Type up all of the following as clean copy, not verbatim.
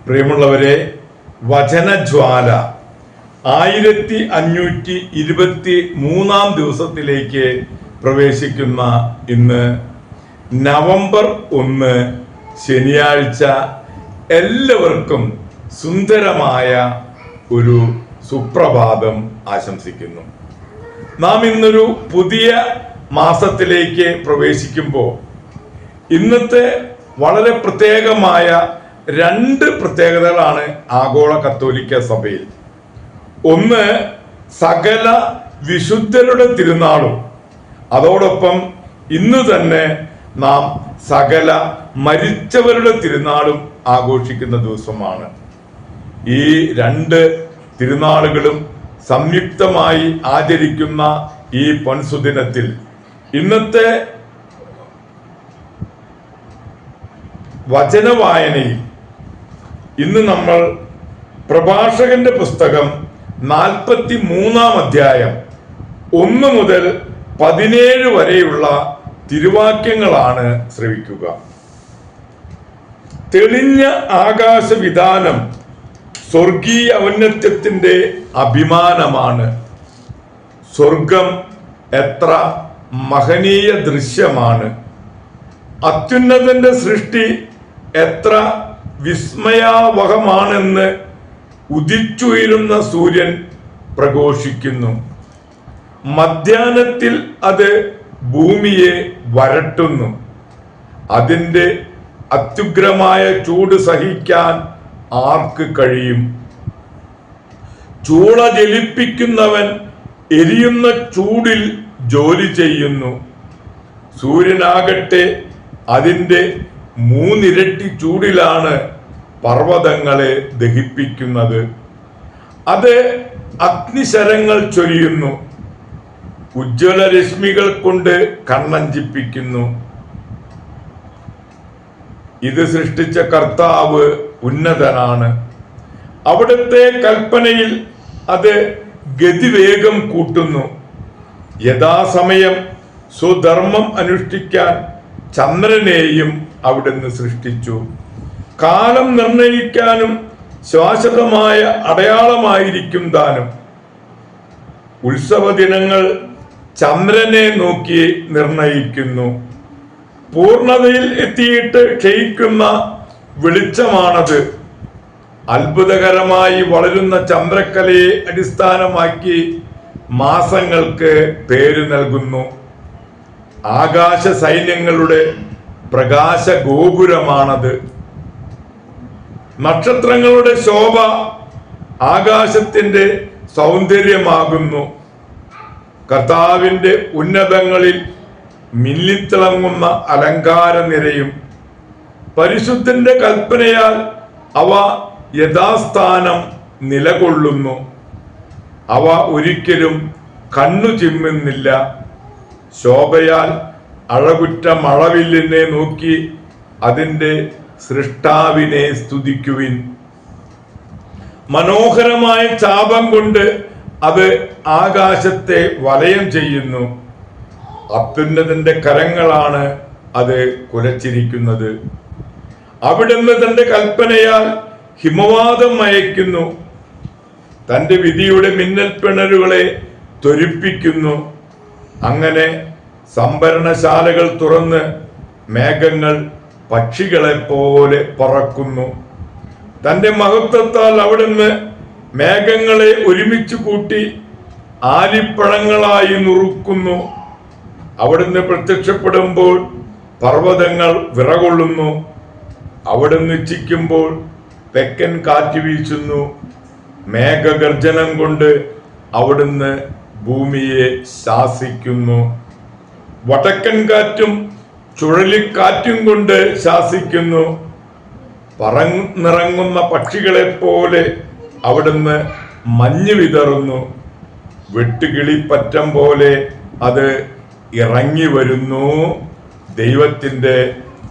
പ്രിയമുള്ളവരെ, വചനജ്വാല 1523 ദിവസത്തിലേക്ക് പ്രവേശിക്കുന്ന ഇന്ന് നവംബർ 1 ശനിയാഴ്ച എല്ലാവർക്കും സുന്ദരമായ ഒരു സുപ്രഭാതം ആശംസിക്കുന്നു. നാം ഇന്നൊരു പുതിയ മാസത്തിലേക്ക് പ്രവേശിക്കുമ്പോൾ ഇന്നത്തെ വളരെ പ്രത്യേകമായ രണ്ട് പ്രത്യേകതകളാണ് ആഗോള കത്തോലിക്ക സഭയിൽ. ഒന്ന്, സകല വിശുദ്ധരുടെ തിരുനാളും, അതോടൊപ്പം ഇന്ന് തന്നെ നാം സകല മരിച്ചവരുടെ തിരുനാളും ആഘോഷിക്കുന്ന ദിവസമാണ്. ഈ രണ്ട് തിരുനാളുകളും സംയുക്തമായി ആചരിക്കുന്ന ഈ പൊൻസുദിനത്തിൽ ഇന്നത്തെ വചനവായനയിൽ ഇന്ന് നമ്മൾ പ്രഭാഷകന്റെ പുസ്തകം 43 അധ്യായം 1 മുതൽ 17 വരെയുള്ള തിരുവാക്യങ്ങളാണ് ശ്രവിക്കുക. തെളിഞ്ഞ ആകാശവിധാനം സ്വർഗീയ ഔന്നത്യത്തിന്റെ അഭിമാനമാണ്. സ്വർഗം എത്ര മഹനീയ ദൃശ്യമാണ്! അത്യുന്നതന്റെ സൃഷ്ടി എത്ര വിസ്മയാവഹമാണെന്ന് ഉദിച്ചുയരുന്ന സൂര്യൻ പ്രഘോഷിക്കുന്നു. മധ്യാഹ്നത്തിൽ അത് ഭൂമിയെ വരട്ടുന്നു. അതിൻ്റെ അത്യുഗ്രമായ ചൂട് സഹിക്കാൻ ആർക്ക് കഴിയും? ചൂള ജ്വലിപ്പിക്കുന്നവൻ എരിയുന്ന ചൂടിൽ ജോലി ചെയ്യുന്നു. സൂര്യനാകട്ടെ അതിൻ്റെ 3 ഇരട്ടി ചൂടിലാണ് പർവ്വതങ്ങളെ ദഹിപ്പിക്കുന്നത്. അത് അഗ്നിശരങ്ങൾ ചൊരിയുന്നു. ഉജ്ജ്വല രശ്മികൾ കൊണ്ട് കണ്ണഞ്ചിപ്പിക്കുന്നു. ഇത് സൃഷ്ടിച്ച കർത്താവ് ഉന്നതനാണ്. അവിടുത്തെ കൽപ്പനയിൽ അത് ഗതിവേഗം കൂട്ടുന്നു. യഥാസമയം സ്വധർമ്മം അനുഷ്ഠിക്കാൻ ചന്ദ്രനെയും അവിടുന്ന് സൃഷ്ടിച്ചു. കാലം നിർണയിക്കാനും ശാശ്വതമായ അടയാളമായിരിക്കും താനും. ഉത്സവ ദിനങ്ങൾ ചന്ദ്രനെ നോക്കി നിർണയിക്കുന്നു. പൂർണ്ണതയിൽ എത്തിയിട്ട് ക്ഷയിക്കുന്ന വെളിച്ചമാണത്. അത്ഭുതകരമായി വളരുന്ന ചന്ദ്രക്കലയെ അടിസ്ഥാനമാക്കി മാസങ്ങൾക്ക് പേര് നൽകുന്നു. ആകാശ സൈന്യങ്ങളുടെ പ്രകാശ ഗോപുരമാണത്. നക്ഷത്രങ്ങളുടെ ശോഭ ആകാശത്തിന്റെ സൗന്ദര്യമാകുന്നു. കർത്താവിന്റെ ഉന്നതങ്ങളിൽ മിന്നിത്തിളങ്ങുന്ന അലങ്കാര നിരയും. പരിശുദ്ധന്റെ കൽപ്പനയാൽ അവ യഥാസ്ഥാനം നിലകൊള്ളുന്നു. അവ ഒരിക്കലും കണ്ണു ചിമ്മുന്നില്ല. ശോഭയാൽ അഴകുറ്റ മഴവില്ലിനെ നോക്കി അതിൻ്റെ സൃഷ്ടാവിനെ സ്തുതിക്കുവിൻ. മനോഹരമായ ചാപം കൊണ്ട് അത് ആകാശത്തെ വലയം ചെയ്യുന്നു. അത്യുന്നതന്റെ കരങ്ങളാണ് അത് കുലച്ചിരിക്കുന്നത്. അവിടുന്ന് തന്റെ കൽപ്പനയാൽ ഹിമവാതം അയക്കുന്നു. തന്റെ വിധിയുടെ മിന്നൽ പിണരുകളെ ത്വരിപ്പിക്കുന്നു. അങ്ങനെ സംഭരണശാലകൾ തുറന്ന് മേഘങ്ങൾ പക്ഷികളെ പോലെ പറക്കുന്നു. തന്റെ മഹത്വത്താൽ അവിടുന്ന് മേഘങ്ങളെ ഒരുമിച്ച് കൂട്ടി ആലിപ്പഴങ്ങളായി നുറുക്കുന്നു. അവിടുന്ന് പ്രത്യക്ഷപ്പെടുമ്പോൾ പർവ്വതങ്ങൾ വിറകൊള്ളുന്നു. അവിടുന്ന് ഇച്ഛിക്കുമ്പോൾ തെക്കൻ കാറ്റ് വീശുന്നു. മേഘഗർജനം കൊണ്ട് അവിടുന്ന് ഭൂമിയെ ശാസിക്കുന്നു. വടക്കൻ കാറ്റും ചുഴലിക്കാറ്റും കൊണ്ട് ശാസിക്കുന്നു. പറന്നിറങ്ങുന്ന പക്ഷികളെ പോലെ അവിടുന്ന് മഞ്ഞ് വിതറുന്നു. വെട്ടുകിളിപ്പറ്റം പോലെ അത് ഇറങ്ങി വരുന്നു. ദൈവത്തിൻ്റെ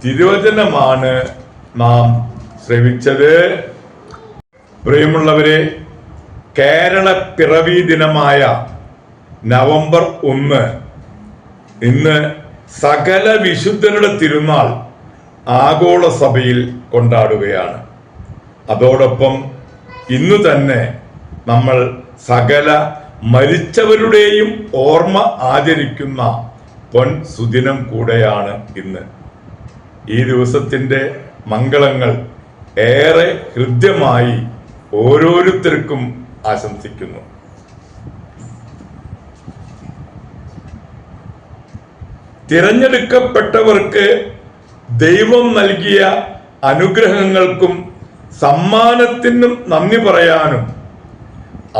തിരുവചനമാണ് നാം ശ്രവിച്ചത്. പ്രിയമുള്ളവരെ, കേരള പിറവി ദിനമായ നവംബർ 1 ഇന്ന് സകല വിശുദ്ധരുടെ തിരുനാൾ ആഗോള സഭയിൽ കൊണ്ടാടുകയാണ്. അതോടൊപ്പം ഇന്നു തന്നെ നമ്മൾ സകല മരിച്ചവരുടെയും ഓർമ്മ ആചരിക്കുന്ന പൊൻ സുദിനം കൂടെയാണ് ഇന്ന്. ഈ ദിവസത്തിൻ്റെ മംഗളങ്ങൾ ഏറെ ഹൃദ്യമായി ഓരോരുത്തർക്കും ആശംസിക്കുന്നു. തിരഞ്ഞെടുക്കപ്പെട്ടവർക്ക് ദൈവം നൽകിയ അനുഗ്രഹങ്ങൾക്കും സമ്മാനത്തിനും നന്ദി പറയാനും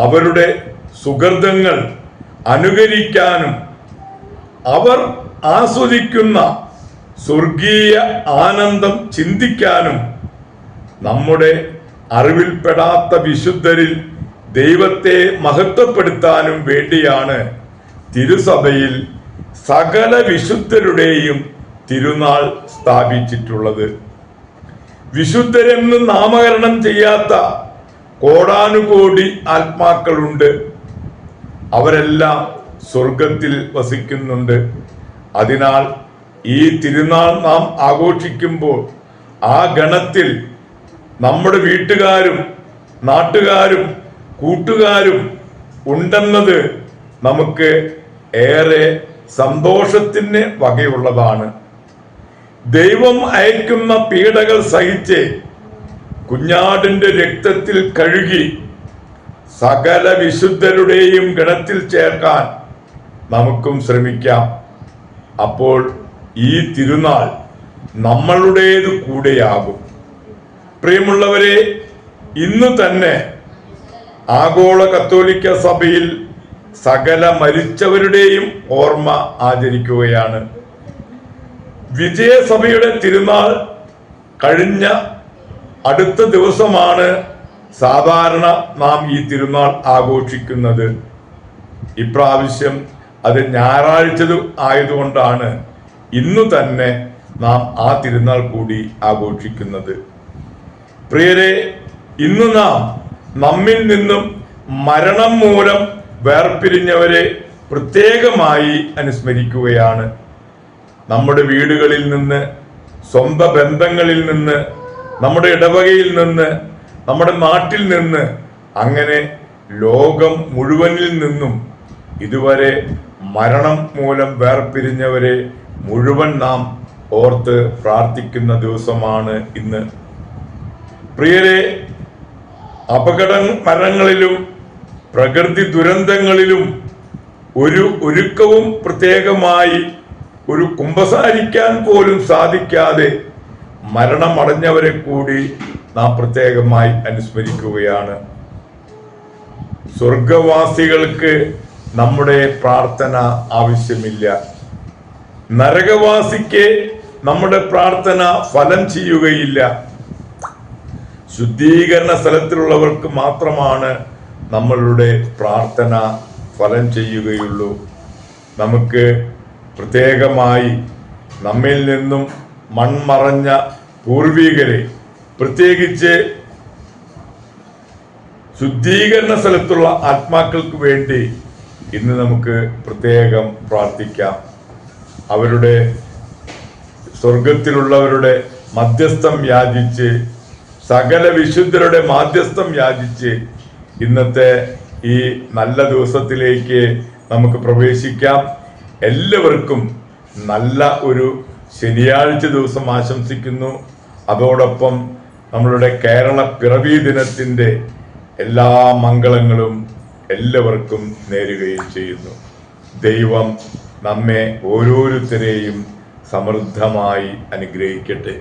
അവരുടെ സുഹൃതങ്ങൾ അനുകരിക്കാനും അവർ ആസ്വദിക്കുന്ന സ്വർഗീയ ആനന്ദം ചിന്തിക്കാനും നമ്മുടെ അറിവിൽപ്പെടാത്ത വിശുദ്ധരിൽ ദൈവത്തെ മഹത്വപ്പെടുത്താനും വേണ്ടിയാണ് തിരുസഭയിൽ സകല വിശുദ്ധരുടെയും തിരുനാൾ സ്ഥാപിച്ചിട്ടുള്ളത്. വിശുദ്ധരെന്ന് നാമകരണം ചെയ്യാത്ത കോടാനുകോടി ആത്മാക്കളുണ്ട്. അവരെല്ലാം സ്വർഗത്തിൽ വസിക്കുന്നുണ്ട്. അതിനാൽ ഈ തിരുനാൾ നാം ആഘോഷിക്കുമ്പോൾ ആ ഗണത്തിൽ നമ്മുടെ വീട്ടുകാരും നാട്ടുകാരും കൂട്ടുകാരും ഉണ്ടെന്നത് നമുക്ക് ഏറെ സന്തോഷത്തിന് വകയുള്ളതാണ്. ദൈവം അയക്കുന്ന പീഡകൾ സഹിച്ച് കുഞ്ഞാടിന്റെ രക്തത്തിൽ കഴുകി സകല വിശുദ്ധരുടെയും ഗണത്തിൽ ചേർക്കാൻ നമുക്കും ശ്രമിക്കാം. അപ്പോൾ ഈ തിരുനാൾ നമ്മളുടേത് കൂടെയാകും. പ്രിയമുള്ളവരെ, ഇന്ന് തന്നെ ആഗോള കത്തോലിക്ക സഭയിൽ സകല മരിച്ചവരുടെയും ഓർമ്മ ആചരിക്കുകയാണ്. വിജയസഭയുടെ തിരുനാൾ കഴിഞ്ഞ അടുത്ത ദിവസമാണ് സാധാരണ നാം ഈ തിരുനാൾ ആഘോഷിക്കുന്നത്. ഇപ്രാവശ്യം അത് ഞായറാഴ്ച ആയതുകൊണ്ടാണ് ഇന്നു തന്നെ നാം ആ തിരുനാൾ കൂടി ആഘോഷിക്കുന്നത്. പ്രിയരെ, ഇന്ന് നാം നമ്മിൽ നിന്നും മരണം മൂലം വേർപിരിഞ്ഞവരെ പ്രത്യേകമായി അനുസ്മരിക്കുകയാണ്. നമ്മുടെ വീടുകളിൽ നിന്ന്, സ്വന്തം ബന്ധങ്ങളിൽ നിന്ന്, നമ്മുടെ ഇടവകയിൽ നിന്ന്, നമ്മുടെ നാട്ടിൽ നിന്ന്, അങ്ങനെ ലോകം മുഴുവനിൽ നിന്നും ഇതുവരെ മരണം മൂലം വേർപിരിഞ്ഞവരെ മുഴുവൻ നാം ഓർത്ത് പ്രാർത്ഥിക്കുന്ന ദിവസമാണ് ഇന്ന്. പ്രിയരെ, അപകട മരണങ്ങളിലും പ്രകൃതി ദുരന്തങ്ങളിലും ഒരു ഒരുക്കവും പ്രത്യേകമായി ഒരു കുമ്പസാരിക്കാൻ പോലും സാധിക്കാതെ മരണമടഞ്ഞവരെ കൂടി നാം പ്രത്യേകമായി അനുസ്മരിക്കുകയാണ്. സ്വർഗവാസികൾക്ക് നമ്മുടെ പ്രാർത്ഥന ആവശ്യമില്ല. നരകവാസിക്ക് നമ്മുടെ പ്രാർത്ഥന ഫലം ചെയ്യുകയില്ല. ശുദ്ധീകരണ സ്ഥലത്തിലുള്ളവർക്ക് മാത്രമാണ് നമ്മളുടെ പ്രാർത്ഥന ഫലം ചെയ്യുകയുള്ളൂ. നമുക്ക് പ്രത്യേകമായി നമ്മിൽ നിന്നും മൺമറഞ്ഞ പൂർവികരെ, പ്രത്യേകിച്ച് ശുദ്ധീകരണ സ്ഥലത്തുള്ള ആത്മാക്കൾക്ക് വേണ്ടി ഇന്ന് നമുക്ക് പ്രത്യേകം പ്രാർത്ഥിക്കാം. അവരുടെ സ്വർഗത്തിലുള്ളവരുടെ മധ്യസ്ഥം യാചിച്ച്, സകല വിശുദ്ധരുടെ മാധ്യസ്ഥം യാചിച്ച് ഇന്നത്തെ ഈ നല്ല ദിവസത്തിലേക്ക് നമുക്ക് പ്രവേശിക്കാം. എല്ലാവർക്കും നല്ല ഒരു ശനിയാഴ്ച ദിവസം ആശംസിക്കുന്നു. അതോടൊപ്പം നമ്മളുടെ കേരള പിറവി ദിനത്തിൻ്റെ എല്ലാ മംഗളങ്ങളും എല്ലാവർക്കും നേരുകയും ചെയ്യുന്നു. ദൈവം നമ്മെ ഓരോരുത്തരെയും സമൃദ്ധമായി അനുഗ്രഹിക്കട്ടെ.